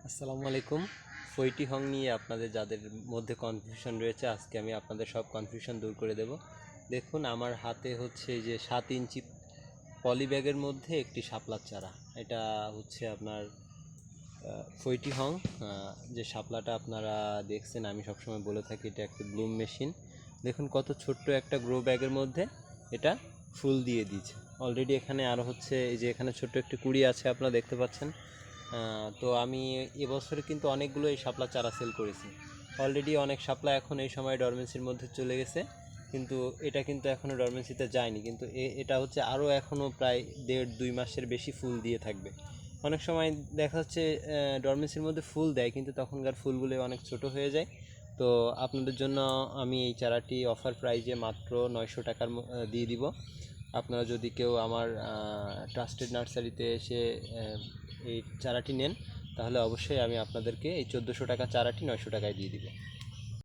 আসসালামু আলাইকুম। ফইটি হং নিয়ে আপনাদের যাদের মধ্যে কনফিউশন রয়েছে, আজকে আমি আপনাদের সব কনফিউশন দূর করে দেব। দেখুন, আমার হাতে হচ্ছে যে 7 ইঞ্চি পলি ব্যাগের মধ্যে একটি শাপলার চারা। এটা হচ্ছে আপনার ফইটি হং। যে শাপলাটা আপনারা দেখছেন, আমি সবসময় বলে থাকি এটা একটা ব্লুম মেশিন। দেখুন কত ছোট্ট একটা গ্রো ব্যাগের মধ্যে এটা ফুল দিয়ে দিয়েছে অলরেডি। এখানে আরও হচ্ছে এই যে এখানে ছোট্ট একটি কুড়ি আছে, আপনারা দেখতে পাচ্ছেন। তো আমি এবছরে কিন্তু অনেকগুলো এই শাপলা চারা সেল করেছি অলরেডি। অনেক শাপলা এখন এই সময় ডরমেন্সির মধ্যে চলে গেছে, কিন্তু এটা কিন্তু এখনও ডরমেন্সিতে যায়নি। কিন্তু এটা হচ্ছে আরও এখনও প্রায় 1.5-2 মাসের বেশি ফুল দিয়ে থাকবে। অনেক সময় দেখা যাচ্ছে ডরমেন্সির মধ্যে ফুল দেয়, কিন্তু তখনকার ফুলগুলো অনেক ছোট হয়ে যায়। তো আপনাদের জন্য আমি এই চারাটি অফার প্রাইজে মাত্র 900 টাকার দিয়ে দিব। আপনারা যদি কেউ আমার ট্রাস্টেড নার্সারিতে এসে এই চারাটি নেন, তাহলে অবশ্যই আমি আপনাদেরকে এই 1400 টাকা চারাটি 900 টাকায় দিয়ে দিব।